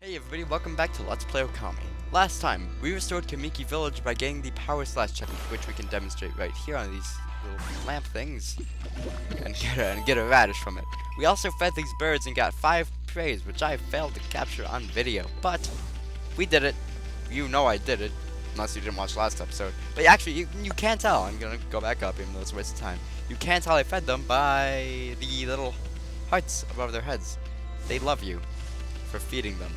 Hey everybody, welcome back to Let's Play Okami. Last time, we restored Kamiki village by getting the power slash technique, which we can demonstrate right here on these little lamp things, and get a radish from it. We also fed these birds and got 5 praise, which I failed to capture on video, but we did it. You know I did it, unless you didn't watch last episode. But actually, you can tell. I'm gonna go back up, even though it's a waste of time. You can tell I fed them by the little hearts above their heads. They love you for feeding them.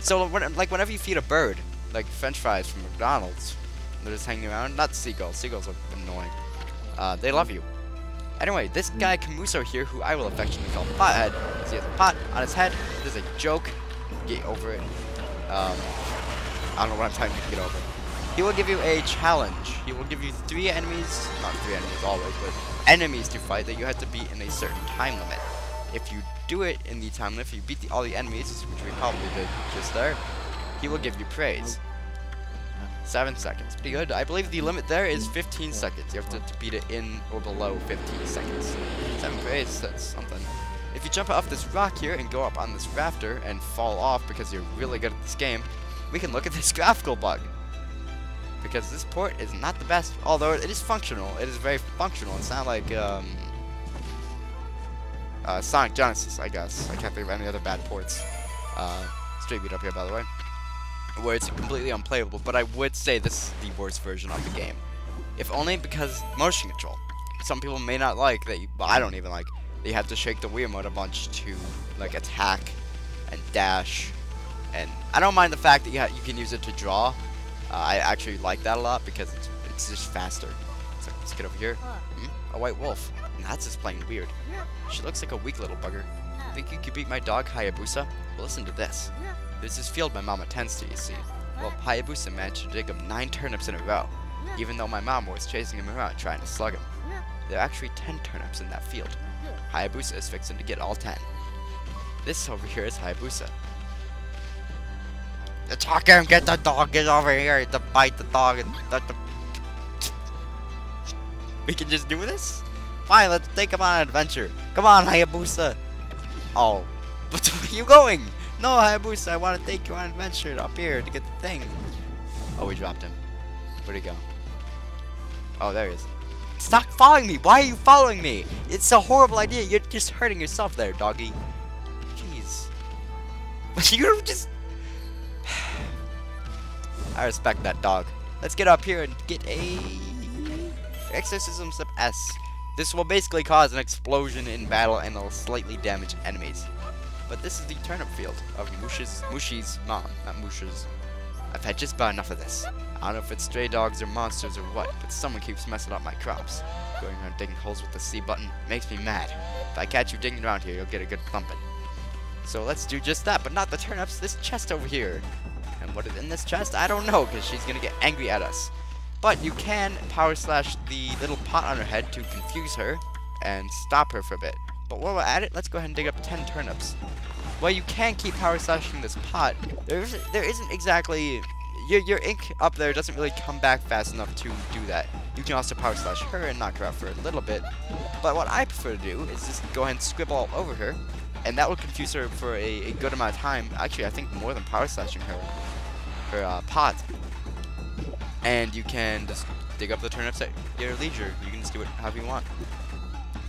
So, whenever you feed a bird, like French fries from McDonald's, they're just hanging around. Not seagulls. Seagulls are annoying. They love you. Anyway, this guy Kamuso here, who I will affectionately call Pothead, he has a pot on his head. There's a joke. Get over it. I don't know what I'm trying to get over. He will give you a challenge. He will give you 3 enemies, not 3 enemies always, but enemies to fight that you have to beat in a certain time limit. If you do it in the time limit, if you beat all the enemies, which we probably did just there, he will give you praise. 7 seconds. Pretty good. I believe the limit there is 15 seconds. You have to beat it in or below 15 seconds. 7 praise, that's something. If you jump off this rock here and go up on this rafter and fall off because you're really good at this game, we can look at this graphical bug. Because this port is not the best, although it is functional. It is very functional. It's not like, Sonic Genesis, I guess. I can't think of any other bad ports. Straight beat up here, by the way. Where it's completely unplayable, but I would say this is the worst version of the game. If only because motion control. Some people may not like that, well, I don't even like, they have to shake the Wii remote a bunch to, like, attack and dash. And I don't mind the fact that you can use it to draw. I actually like that a lot because it's just faster. So let's get over here. A white wolf. And that's just plain weird. She looks like a weak little bugger. Think you could beat my dog, Hayabusa? Well, listen to this. There's this field my mama tends to, you see. Well, Hayabusa managed to dig up 9 turnips in a row, even though my mom was chasing him around trying to slug him. There are actually 10 turnips in that field. Hayabusa is fixing to get all 10. This over here is Hayabusa. Attack him! Get the dog! Get over here to bite the dog and We can just do this? Fine, let's take him on an adventure. Come on, Hayabusa. Oh, but where are you going? No, Hayabusa, I want to take you on an adventure up here to get the thing. Oh, we dropped him. Where'd he go? Oh, there he is. Stop following me. Why are you following me? It's a horrible idea. You're just hurting yourself there, doggy. Jeez. But you just... I respect that dog. Let's get up here and get a... Exorcism Step S. This will basically cause an explosion in battle and it'll slightly damage enemies. But this is the turnip field of Mushi's mom, not Musha's. I've had just about enough of this. I don't know if it's stray dogs or monsters or what, but someone keeps messing up my crops. Going around digging holes with the C button makes me mad. If I catch you digging around here, you'll get a good thumping. So let's do just that, but not the turnips, this chest over here. And what is in this chest? I don't know, because she's gonna get angry at us. But you can power slash the little pot on her head to confuse her and stop her for a bit. But while we're at it, let's go ahead and dig up 10 turnips. Well, you can keep power slashing this pot. There isn't exactly... Your ink up there doesn't really come back fast enough to do that. You can also power slash her and knock her out for a little bit. But what I prefer to do is just go ahead and scribble all over her. And that will confuse her for a good amount of time. Actually, I think more than power slashing her pot. And you can just dig up the turnips at your leisure. You can just do it however you want.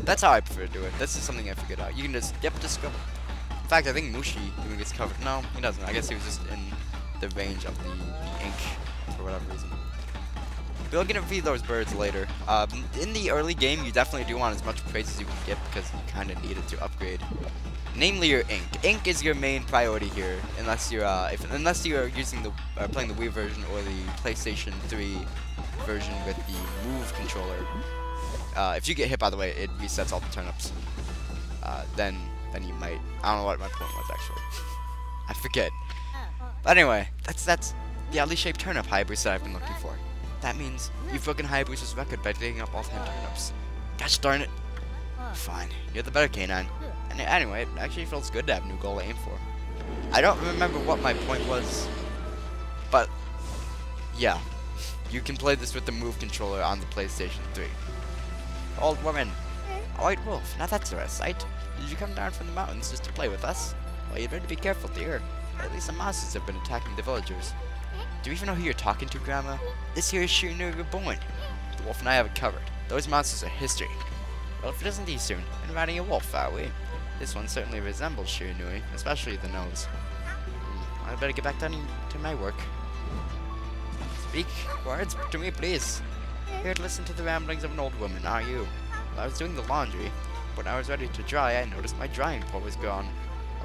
That's how I prefer to do it. This is something I figured out. You can just, just scribble. In fact, I think Mushi even gets covered. No, he doesn't. I guess he was just in the range of the ink for whatever reason. We'll get to feed those birds later. In the early game, you definitely do want as much praise as you can get because you kind of need it to upgrade. Namely, your ink. Ink is your main priority here, unless you're unless you are using the playing the Wii version or the PlayStation 3 version with the Move controller. If you get hit, by the way, it resets all the turnips. Then you might. I don't know what my point was actually. I forget. But anyway, that's the oddly shaped turnip Hayabusa I've been looking for. That means you've broken Hayabusa's record by digging up all 10 turnips. Gosh darn it. Fine, you're the better canine. And anyway, it actually feels good to have a new goal to aim for. I don't remember what my point was, but yeah, you can play this with the Move controller on the PlayStation 3. Old woman, a white wolf, now that's a sight. Did you come down from the mountains just to play with us? Well, you'd better be careful, dear. At least some monsters have been attacking the villagers. Do you even know who you're talking to, Grandma? This here is Shiranui Reborn. The wolf and I have it covered. Those monsters are history. Well, if it isn't Isun, then riding a wolf, are we? This one certainly resembles Shiranui, especially the nose. I better get back down to my work. Speak words to me, please. Here to listen to the ramblings of an old woman, are you? Well, I was doing the laundry. When I was ready to dry, I noticed my drying pole was gone.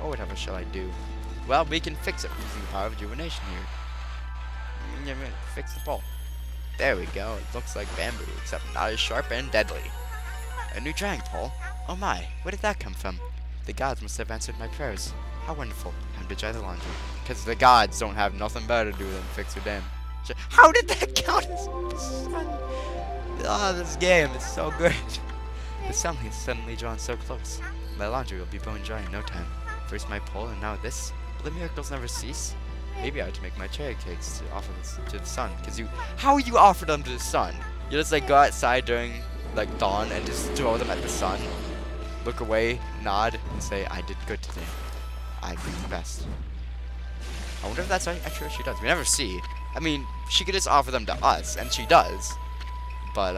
Oh, whatever shall I do? Well, we can fix it using the power of rejuvenation here. Fix the pole. There we go. It looks like bamboo, except not as sharp and deadly. A new drying pole? Oh my, where did that come from? The gods must have answered my prayers. How wonderful. Time to dry the laundry. Because the gods don't have nothing better to do than fix your damn... How did that count as sun? Oh, this game is so good. The sun has suddenly drawn so close. My laundry will be bone dry in no time. First my pole, and now this. Will the miracles never cease? Maybe I ought to make my cherry cakes to offer this to the sun. Because how you offer them to the sun? You just like go outside during like dawn and just throw them at the sun. Look away, nod, and say, I did good today. I did the best. I wonder if that's actually what she does. We never see. I mean, she could just offer them to us, and she does. But,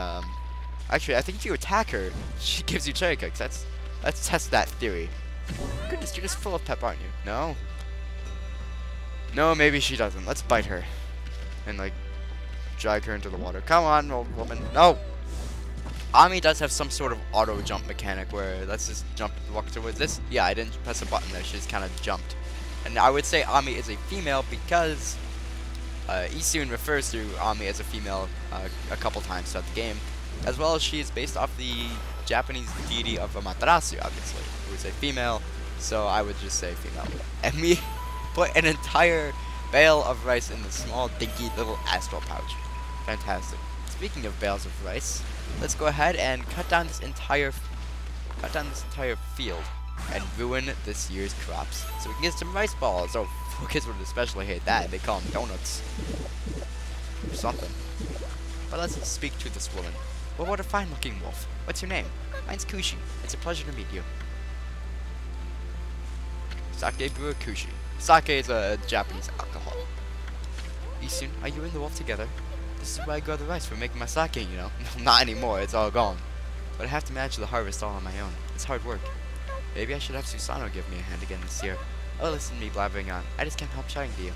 actually, I think if you attack her, she gives you cherry cakes. Let's test that theory. Goodness, you're just full of pep, aren't you? No? No, maybe she doesn't. Let's bite her. And, like, drag her into the water. Come on, old woman. No! Ami does have some sort of auto jump mechanic where let's just walk towards this. Yeah, I didn't press a button there. She just kind of jumped. And I would say Ami is a female because Isun refers to Ami as a female a couple times throughout the game, as well as she is based off the Japanese deity of Amaterasu, obviously, who is a female. So I would just say female. And we put an entire bale of rice in the small, dinky little astral pouch. Fantastic. Speaking of bales of rice, let's go ahead and cut down this entire field and ruin this year's crops so we can get some rice balls. Oh, kids would especially hate that. They call them donuts or something. But let's speak to this woman. Well, what a fine-looking wolf. What's your name? Mine's Kushi. It's a pleasure to meet you. Sake brewer Kushi. Sake is a Japanese alcohol. Isun, are you and the wolf together? This is where I grow the rice for making my sake, you know. Not anymore, it's all gone. But I have to manage the harvest all on my own. It's hard work. Maybe I should have Susano give me a hand again this year. Oh, listen to me blabbering on. I just can't help shouting to you.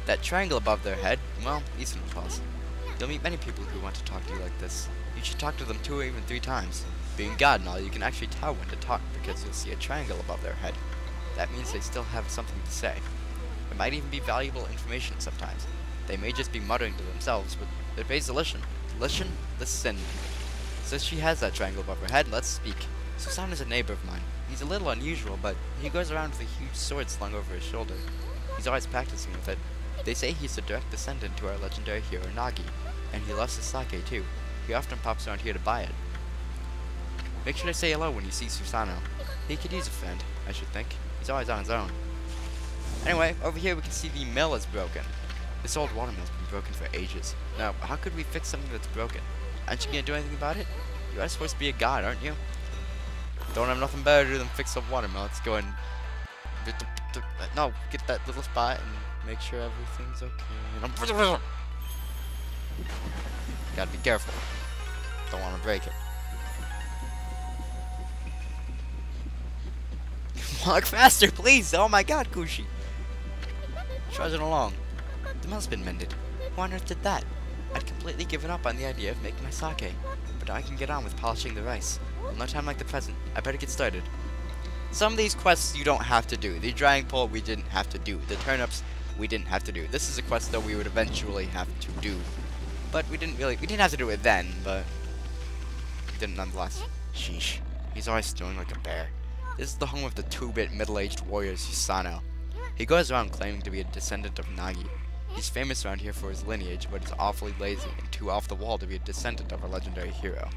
That triangle above their head, well, Isun will pause. You'll meet many people who want to talk to you like this. You should talk to them 2 or even 3 times. Being God and all, you can actually tell when to talk because you'll see a triangle above their head. That means they still have something to say. It might even be valuable information sometimes. They may just be muttering to themselves, but it pays to listen. Listen. Since she has that triangle above her head, let's speak. Susano is a neighbor of mine. He's a little unusual, but he goes around with a huge sword slung over his shoulder. He's always practicing with it. They say he's a direct descendant to our legendary hero Nagi, and he loves his sake too. He often pops around here to buy it. Make sure to say hello when you see Susano. He could use a friend, I should think. He's always on his own. Anyway, over here we can see the mill is broken. This old watermill's been broken for ages. Now, how could we fix something that's broken? Aren't you gonna do anything about it? You are supposed to be a god, aren't you? Don't have nothing better to do than fix a watermill. Let's go and... No, get that little spot and make sure everything's okay. Gotta be careful. Don't want to break it. Walk faster, please! Oh my god, Kushi! Trudging along. The mill's been mended. Who on earth did that? I'd completely given up on the idea of making my sake, but now I can get on with polishing the rice. Well, no time like the present. I better get started. Some of these quests you don't have to do. The drying pole we didn't have to do. The turnips we didn't have to do. This is a quest that we would eventually have to do. But we didn't have to do it then, but we did it nonetheless. Sheesh. He's always stewing like a bear. This is the home of the 2-bit middle-aged warrior Susano. He goes around claiming to be a descendant of Nagi. He's famous around here for his lineage, but is awfully lazy and too off the wall to be a descendant of a legendary hero.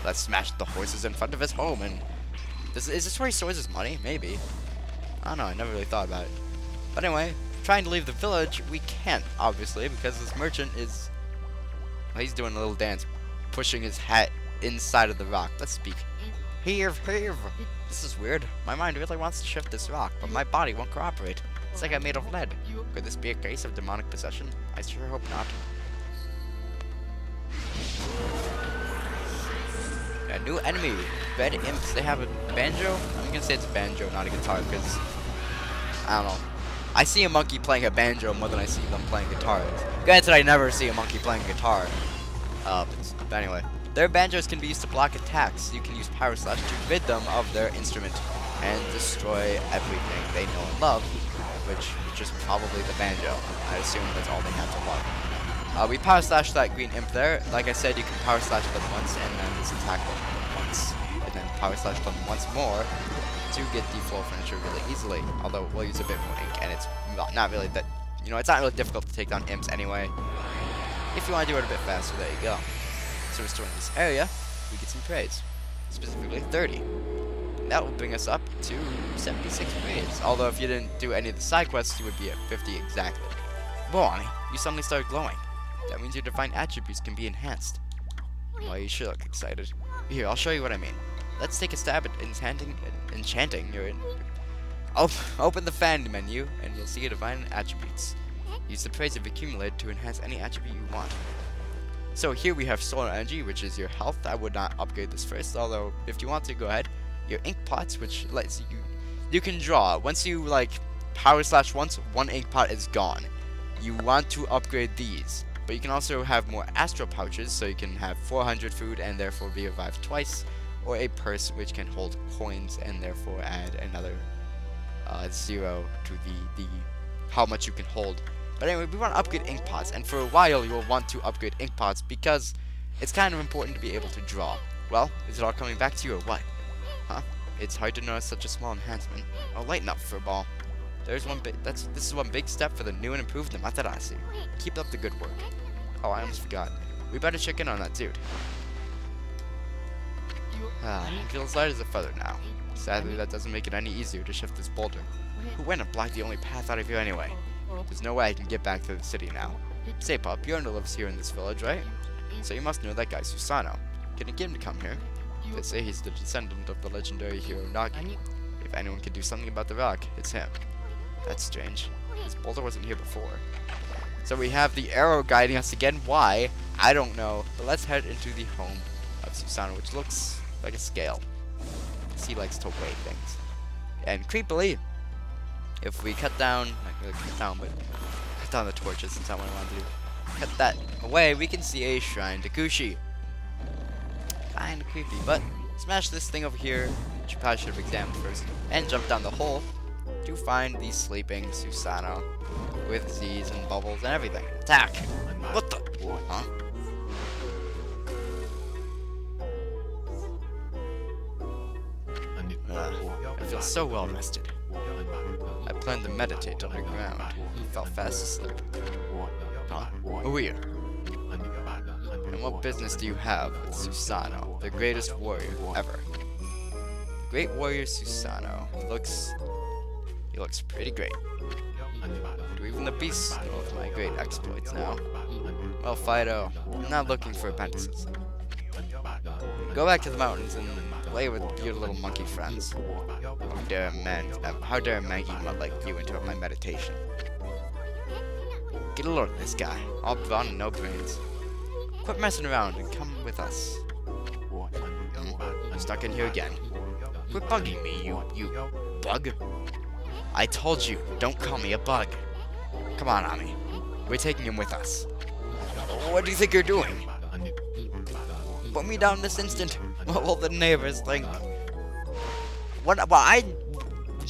Let's smash the horses in front of his home and... Is this where he stores his money? Maybe. I don't know, I never really thought about it. But anyway, trying to leave the village, we can't, obviously, because this merchant is... Well, he's doing a little dance, pushing his hat inside of the rock. Let's speak. Heave, heave. This is weird. My mind really wants to shift this rock, but my body won't cooperate. It's like I'm made of lead. Could this be a case of demonic possession? I sure hope not. A new enemy. Red imps. They have a banjo? I'm gonna say it's a banjo, not a guitar, because I don't know. I see a monkey playing a banjo more than I see them playing guitars. Granted, I never see a monkey playing guitar. But anyway. Their banjos can be used to block attacks. You can use Power Slash to rid them of their instrument and destroy everything they know and love, which is probably the banjo. I assume that's all they have to love. We Power Slash that green imp there. Like I said, you can Power Slash them once and then just attack them once. And then Power Slash them once more to get the floor furniture really easily. Although we'll use a bit more ink, and it's not really that, it's not really difficult to take down imps anyway. If you want to do it a bit faster, there you go. So restoring this area, we get some praise. Specifically 30. And that will bring us up to 76 praise. Although if you didn't do any of the side quests, you would be at 50 exactly. Boy, you suddenly started glowing. That means your divine attributes can be enhanced. Well, you sure look excited. Here, I'll show you what I mean. Let's take a stab at enchanting your... Open the fan menu, and you'll see your divine attributes. Use the praise you've accumulated to enhance any attribute you want. So here we have solar energy, which is your health. I would not upgrade this first, although if you want to, go ahead. Your ink pots, which lets you can draw. Once you Power Slash once, one ink pot is gone. You want to upgrade these, but you can also have more astral pouches, so you can have 400 food and therefore be revived twice, or a purse which can hold coins and therefore add another 0 to the how much you can hold. But anyway, we want to upgrade ink pots, and for a while you will want to upgrade ink pots because it's kind of important to be able to draw. Well, is it all coming back to you or what? Huh? It's hard to notice such a small enhancement. Oh, lighten up, furball. This is one big step for the new and improved Amaterasu. Keep up the good work. Oh, I almost forgot. We better check in on that dude. I feel as light as a feather now. Sadly, that doesn't make it any easier to shift this boulder. Who went and blocked the only path out of here anyway? There's no way I can get back to the city now. Say, pup, Bjorn lives here in this village, right? So you must know that guy Susano. Can you get him to come here? They say he's the descendant of the legendary hero Nagi. If anyone can do something about the rock, it's him. That's strange. This boulder wasn't here before. So we have the arrow guiding us again. Why? I don't know. But let's head into the home of Susano, which looks like a scale. He likes to weigh things. And creepily, if we cut down, not really cut down the torches, since that's what I want to do. Cut that away, we can see a shrine to Kushi. Kinda creepy, but smash this thing over here, which you probably should have examined first, and jump down the hole to find the sleeping Susano with Z's and bubbles and everything. Attack! What the? Huh? I feel so well rested. I planned to meditate on the ground. He fell fast asleep. Huh? Who are you? And what business do you have with Susano, the greatest warrior ever? The great warrior Susano. He looks pretty great. Do even the beasts know of my great exploits now? Well, Fido, I'm not looking for apprentices. Go back to the mountains and play with your little monkey friends. How dare a Maggie mud like you interrupt my meditation? Get a load of this guy, all brawn and no brains. Quit messing around and come with us. I'm stuck in here again. Quit bugging me, you bug. I told you, don't call me a bug. Come on, Ami. We're taking him with us. What do you think you're doing? Put me down this instant. What will the neighbors think? You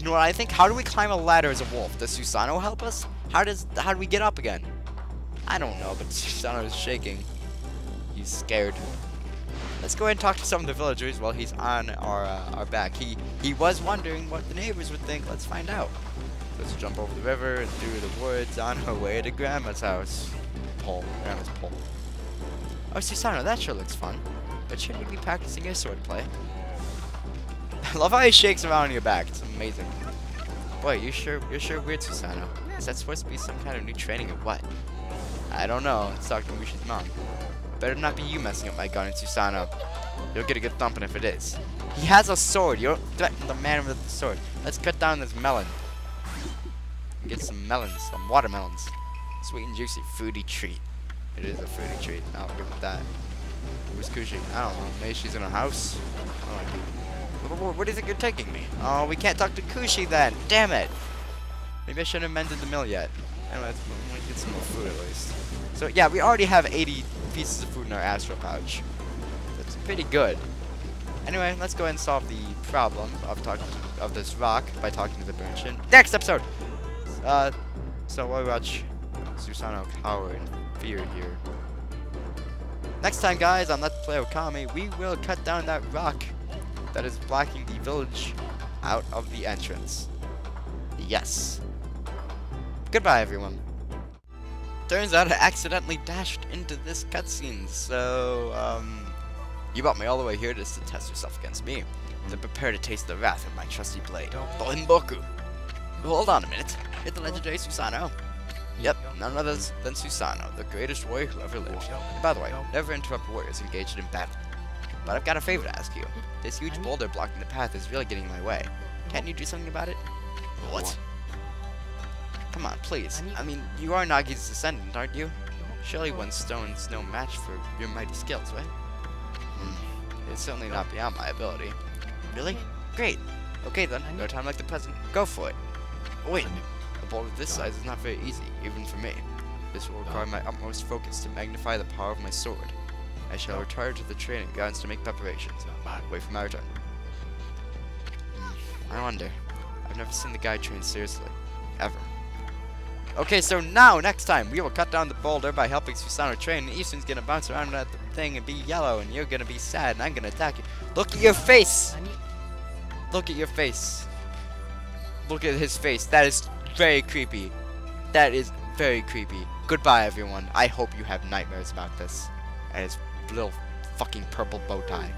know what I think? How do we climb a ladder as a wolf? Does Susano help us? How do we get up again? I don't know, but Susano is shaking. He's scared. Let's go ahead and talk to some of the villagers while he's on our back. He was wondering what the neighbors would think. Let's find out. Let's jump over the river and through the woods on our way to Grandma's house. Grandma's pole. Oh, Susano, that sure looks fun. But shouldn't you be practicing your swordplay? I love how he shakes around on your back. It's amazing. Boy, you're sure weird, Susano. Is that supposed to be some kind of new training or what? I don't know. Let's talk to Mushi's mom. Better not be you messing up my gun in Susano. You'll get a good thumping if it is. He has a sword. You don't threaten the man with the sword. Let's cut down this melon. Get some melons, some watermelons. Sweet and juicy, foodie treat. It is a foodie treat. I'll give it that. Where's Kushi? I don't know. Maybe she's in a house. Where do you think you're taking me? Oh, we can't talk to Kushi then. Damn it. Maybe I shouldn't have mended the mill yet. Anyway, let's get some more food at least. So yeah, we already have 80 pieces of food in our astral pouch. That's pretty good. Anyway, let's go ahead and solve the problem of this rock by talking to the merchant. Next episode. So we'll watch Susano cower in fear here. Next time, guys, on Let's Play Okami, we will cut down that rock that is blocking the village out of the entrance. Yes. Goodbye, everyone. Turns out I accidentally dashed into this cutscene, so, you brought me all the way here just to test yourself against me. Then prepare to taste the wrath of my trusty blade, Boku. Hold on a minute. Hit the legendary Susano. Yep, none other than Susano, the greatest warrior who ever lived. And by the way, never interrupt warriors engaged in battle. But I've got a favor to ask you. This huge boulder blocking the path is really getting in my way. Can't you do something about it? What? Come on, please. I mean, you are Nagi's descendant, aren't you? Surely one stone's no match for your mighty skills, right? It's certainly not beyond my ability. Really? Great. Okay then, no time like the present. Go for it. Wait, a boulder this size is not very easy, even for me. This will require my utmost focus to magnify the power of my sword. I shall retire to the training grounds to make preparations. Wait for my return. I wonder. I've never seen the guy train seriously. Ever. Okay, so now, next time, we will cut down the boulder by helping Susano train, and Easton's gonna bounce around that thing and be yellow, and you're gonna be sad, and I'm gonna attack you. Look at your face! Look at your face. Look at his face. That is very creepy. That is very creepy. Goodbye, everyone. I hope you have nightmares about this. And his little fucking purple bow tie.